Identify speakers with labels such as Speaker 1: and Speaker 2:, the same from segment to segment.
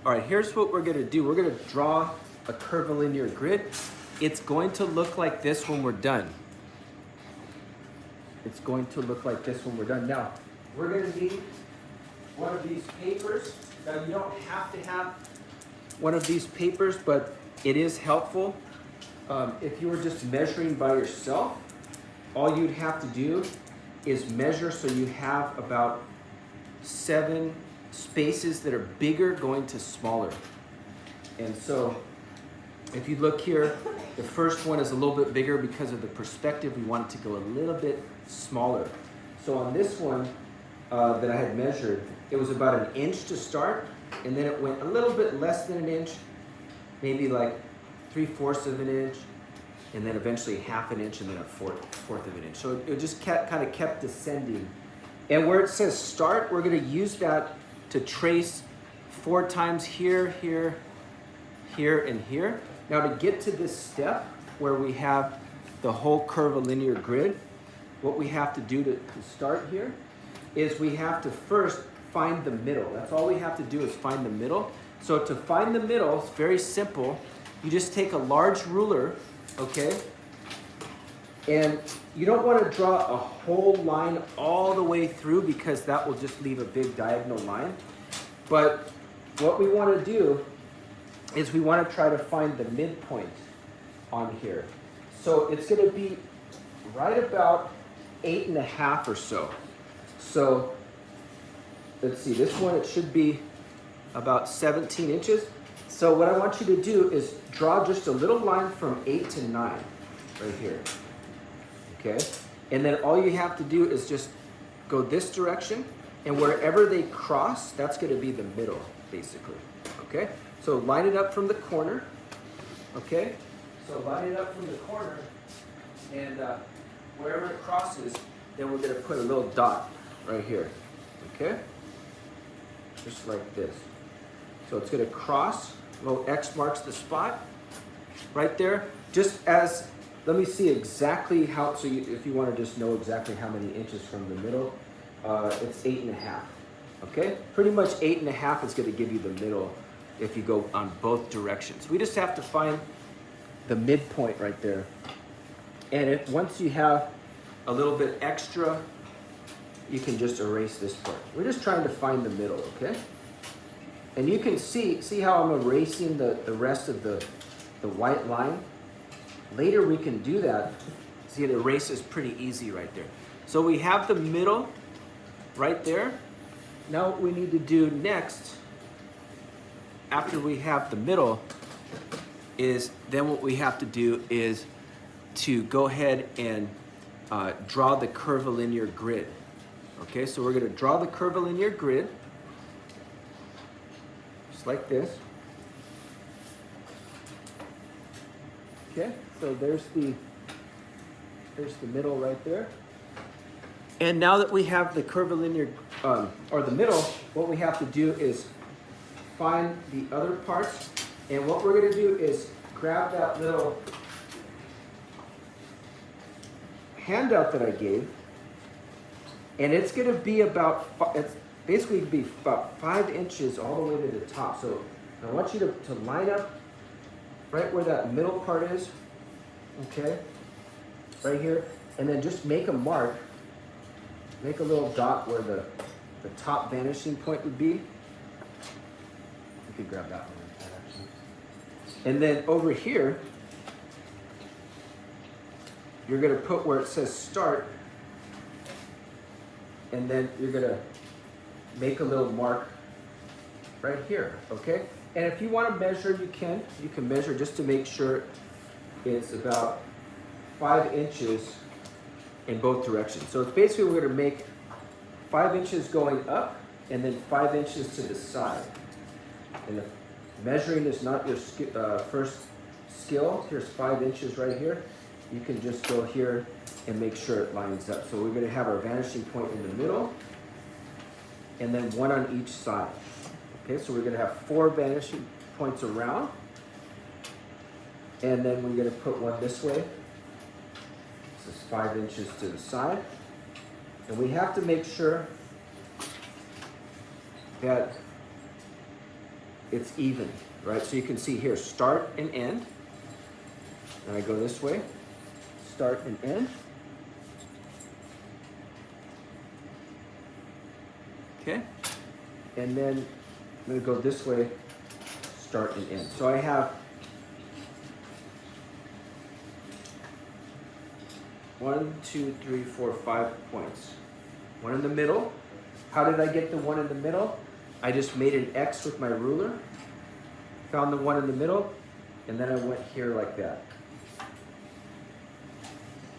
Speaker 1: All right, here's what we're gonna do. We're gonna draw a curvilinear grid. It's going to look like this when we're done. It's going to look like this when we're done. Now, we're gonna need one of these papers. Now, you don't have to have one of these papers, but it is helpful. If you were just measuring by yourself, all you'd have to do is measure so you have about 7 spaces that are bigger going to smaller. And so if you look here, the first one is a little bit bigger because of the perspective. We want it to go a little bit smaller. So on this one that I had measured, it was about 1 inch to start, and then it went a little bit less than 1 inch, maybe like 3/4 of an inch, and then eventually 1/2 inch, and then 1/4 of an inch. So it just kind of kept descending. And where it says start, we're gonna use that to trace 4 times here, here, here, and here. Now to get to this step where we have the whole curvilinear grid, what we have to do to start here is we have to first find the middle. That's all we have to do is find the middle. So to find the middle, it's very simple. You just take a large ruler, okay? And you don't want to draw a whole line all the way through because that will just leave a big diagonal line. But what we want to do is we want to try to find the midpoint on here. So it's going to be right about 8.5 or so. So let's see, this one, it should be about 17 inches. So what I want you to do is draw just a little line from 8 to 9 right here. Okay, and then all you have to do is just go this direction, and wherever they cross, that's going to be the middle, basically. Okay, so line it up from the corner. Okay, so line it up from the corner, and wherever it crosses, then we're going to put a little dot right here. Okay, just like this. So it's going to cross. Little X marks the spot right there. Just as let me see exactly how, so if you want to just know exactly how many inches from the middle, it's 8.5, okay? Pretty much 8.5 is going to give you the middle if you go on both directions. We just have to find the midpoint right there. And once you have a little bit extra, you can just erase this part. We're just trying to find the middle, okay? And you can see how I'm erasing the rest of the white line? Later we can do that. See, it erases pretty easy right there. So we have the middle right there. Now what we need to do next, after we have the middle, is then what we have to do is to go ahead and draw the curvilinear grid. Okay, so we're going to draw the curvilinear grid, just like this. Okay, so there's the middle right there. And now that we have the curvilinear, or the middle, what we have to do is find the other parts. And what we're going to do is grab that little handout that I gave, and it's going to be about, it's basically be about 5 inches all the way to the top. So I want you to line up right where that middle part is, okay, right here, and then just make a mark, make a little dot where the top vanishing point would be. You could grab that one, actually. And then over here, you're going to put where it says start, and then you're going to make a little mark right here, okay? And if you want to measure, you can measure just to make sure it's about 5 inches in both directions. So it's basically we're going to make 5 inches going up and then 5 inches to the side. And if measuring is not your first skill, here's 5 inches right here. You can just go here and make sure it lines up. So we're going to have our vanishing point in the middle and then one on each side. Okay, so we're going to have 4 vanishing points around, and then we're going to put one this way. This is 5 inches to the side, and we have to make sure that it's even, right? So you can see here, start and end. And I go this way, start and end. Okay, and then I'm gonna go this way, start and end. So I have 1, 2, 3, 4, 5 points. One in the middle. How did I get the one in the middle? I just made an X with my ruler, found the one in the middle, and then I went here like that.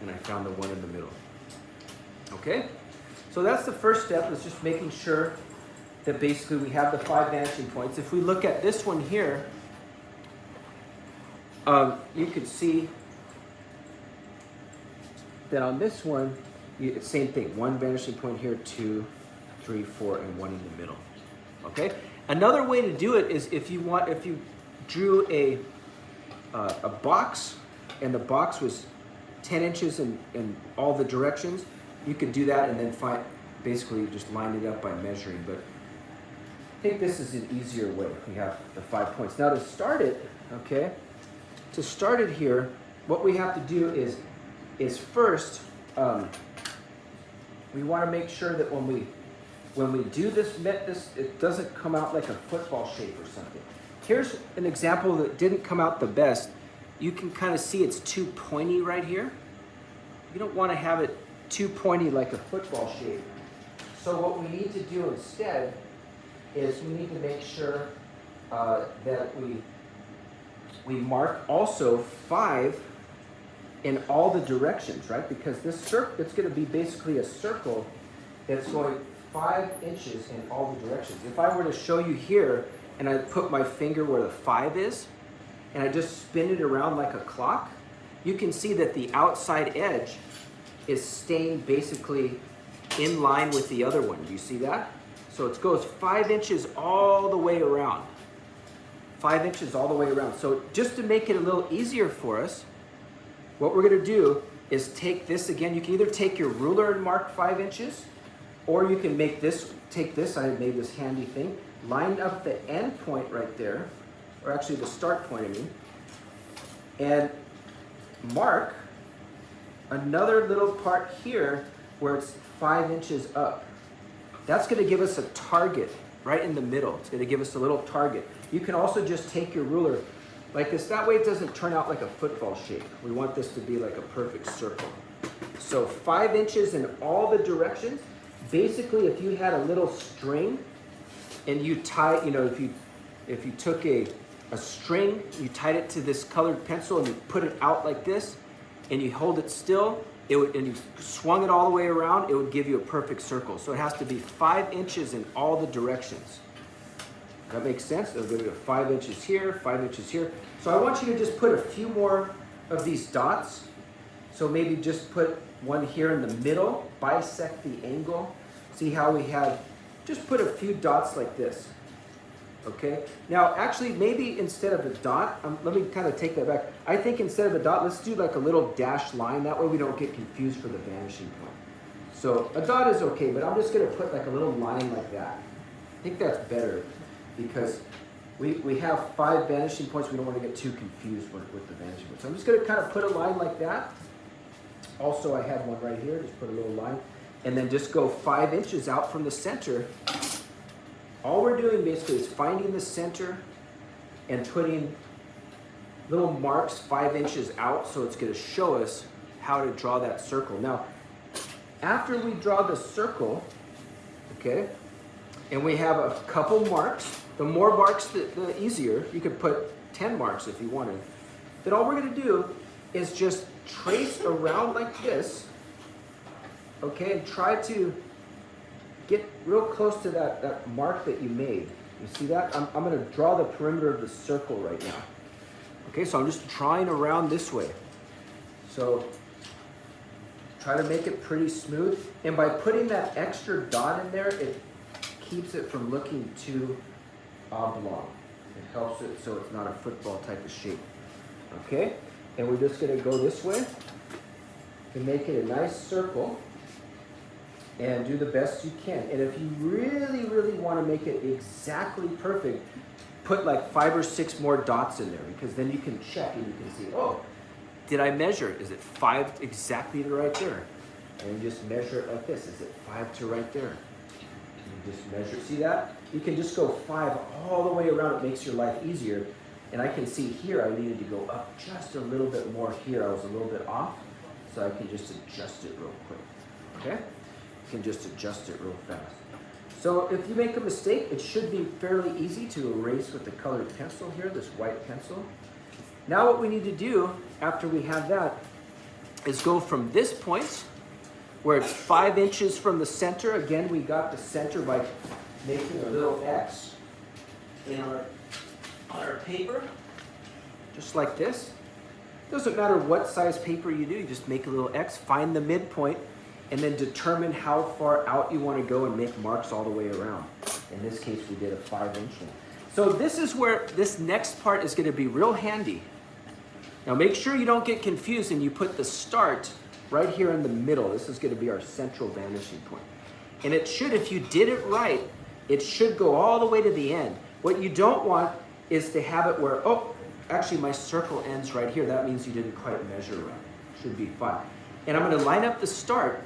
Speaker 1: And I found the one in the middle. Okay? So that's the first step, is just making sure that basically we have the 5 vanishing points. If we look at this one here, you can see that on this one, it's same thing. 1 vanishing point here, 2, 3, 4, and 1 in the middle. Okay? Another way to do it is if you drew a box, and the box was 10 inches in all the directions, you could do that and then basically just line it up by measuring. But I think this is an easier way. We have the 5 points. Now to start it, okay, to start it here, what we have to do is first, we want to make sure that when we do this, it doesn't come out like a football shape or something. Here's an example that didn't come out the best. You can kind of see it's too pointy right here. You don't want to have it too pointy like a football shape. So what we need to do instead is we need to make sure that we mark also 5 in all the directions, right? Because this circle, it's going to be basically a circle that's going 5 inches in all the directions. If I were to show you here and I put my finger where the 5 is and I just spin it around like a clock, you can see that the outside edge is staying basically in line with the other one. Do you see that? So it goes 5 inches all the way around. 5 inches all the way around. So just to make it a little easier for us, what we're going to do is take this again. You can either take your ruler and mark 5 inches, or you can take this, I made this handy thing, line up the end point right there, or actually the start point, I mean, and mark another little part here where it's 5 inches up. That's going to give us a target right in the middle. It's going to give us a little target. You can also just take your ruler like this. That way it doesn't turn out like a football shape. We want this to be like a perfect circle. So 5 inches in all the directions. Basically, if you had a little string and you tie, if you took a string, you tied it to this colored pencil and you put it out like this, and you hold it still, and you swung it all the way around, it would give you a perfect circle. So it has to be 5 inches in all the directions. That makes sense? It'll give you 5 inches here, 5 inches here. So I want you to just put a few more of these dots. So maybe just put one here in the middle, bisect the angle. See how we have, just put a few dots like this. Okay, now actually maybe instead of a dot, let me kind of take that back. I think instead of a dot, let's do like a little dashed line. That way we don't get confused for the vanishing point. So a dot is okay, but I'm just going to put like a little line like that. I think that's better because we have 5 vanishing points. We don't want to get too confused with the vanishing point. So I'm just going to kind of put a line like that. Also, I had one right here. Just put a little line. And then just go 5 inches out from the center. All we're doing basically is finding the center and putting little marks 5 inches out, so it's going to show us how to draw that circle. Now, after we draw the circle, okay, and we have a couple marks, the more marks, the easier. You could put 10 marks if you wanted. Then all we're going to do is just trace around like this, okay, and try to get real close to that mark that you made. You see that? I'm going to draw the perimeter of the circle right now. Okay, so I'm just drawing around this way. So try to make it pretty smooth. And by putting that extra dot in there, it keeps it from looking too oblong. It helps it so it's not a football type of shape. Okay, and we're just going to go this way to make it a nice circle. And do the best you can. And if you really, really want to make it exactly perfect, put like 5 or 6 more dots in there, because then you can check and you can see, oh, did I measure it? Is it 5 exactly to right there? And you just measure it like this. Is it 5 to right there? And you just measure. See that? You can just go 5 all the way around. It makes your life easier. And I can see here I needed to go up just a little bit more here. I was a little bit off. So I can just adjust it real quick. Okay? You can just adjust it real fast. So if you make a mistake, it should be fairly easy to erase with the colored pencil here, this white pencil. Now what we need to do after we have that is go from this point where it's 5 inches from the center. Again, we got the center by making a little X on our paper, just like this. Doesn't matter what size paper you do, you just make a little X, find the midpoint, and then determine how far out you want to go and make marks all the way around. In this case, we did a 5-inch one. So this is where this next part is going to be real handy. Now make sure you don't get confused and you put the start right here in the middle. This is going to be our central vanishing point. And it should, if you did it right, it should go all the way to the end. What you don't want is to have it where, oh, actually my circle ends right here. That means you didn't quite measure right. Should be fine. And I'm going to line up the start.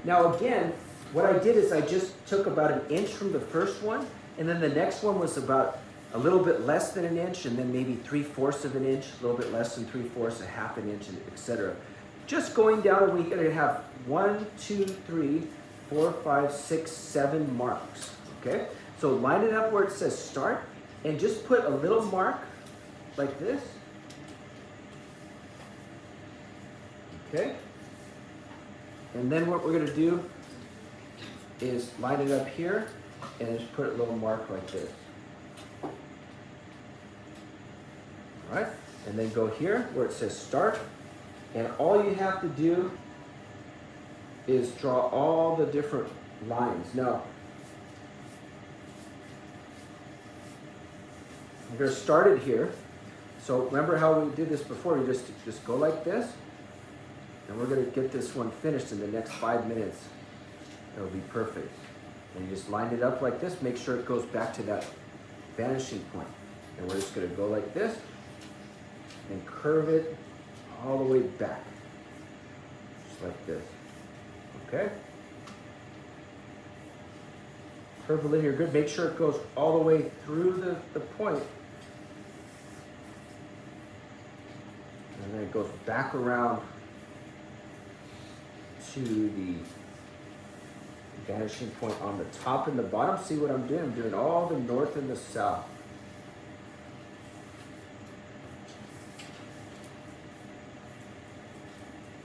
Speaker 1: Now again, what I did is I just took about 1 inch from the first one, and then the next one was about a little bit less than 1 inch, and then maybe 3/4 of an inch, a little bit less than 3/4, a half an inch, etc. Just going down, and we're going to have 1, 2, 3, 4, 5, 6, 7 marks. Okay? So line it up where it says start, and just put a little mark like this. Okay? And then what we're going to do is line it up here and just put a little mark like this. All right? And then go here where it says start. And all you have to do is draw all the different lines. Now, I'm going to start it here. So remember how we did this before? You just go like this. And we're going to get this one finished in the next 5 minutes. It'll be perfect. And you just line it up like this. Make sure it goes back to that vanishing point. And we're just going to go like this and curve it all the way back. Just like this. Okay? Curvilinear, good. Make sure it goes all the way through the point. And then it goes back around to the vanishing point on the top and the bottom. See what I'm doing? I'm doing all the north and the south.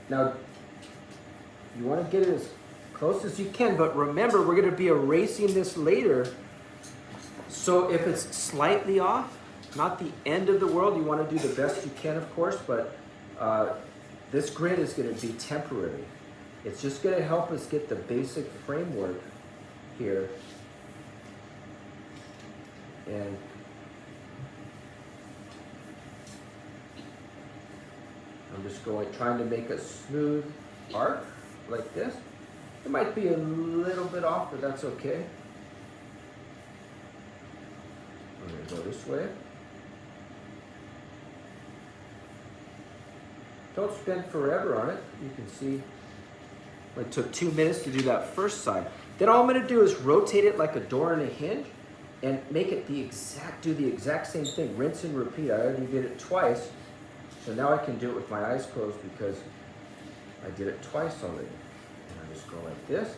Speaker 1: Now, you want to get it as close as you can, but remember, we're going to be erasing this later. So if it's slightly off, not the end of the world, you want to do the best you can, of course, but this grid is going to be temporary. It's just going to help us get the basic framework here. And I'm just trying to make a smooth arc like this. It might be a little bit off, but that's okay. I'm going to go this way. Don't spend forever on it. You can see it took 2 minutes to do that first side. Then all I'm going to do is rotate it like a door and a hinge and make it do the exact same thing. Rinse and repeat. I already did it twice. So now I can do it with my eyes closed because I did it twice already. And I just go like this.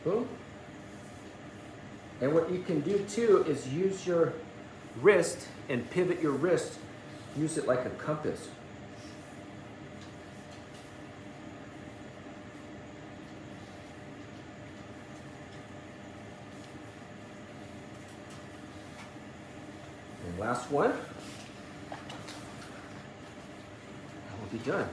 Speaker 1: Boom. And what you can do too is use your wrist and pivot your wrist. Use it like a compass. And last one. That will be done.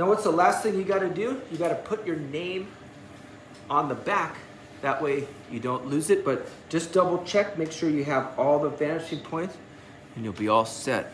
Speaker 1: Now what's the last thing you gotta do? You gotta put your name on the back. That way you don't lose it, but just double check, make sure you have all the vanishing points, and you'll be all set.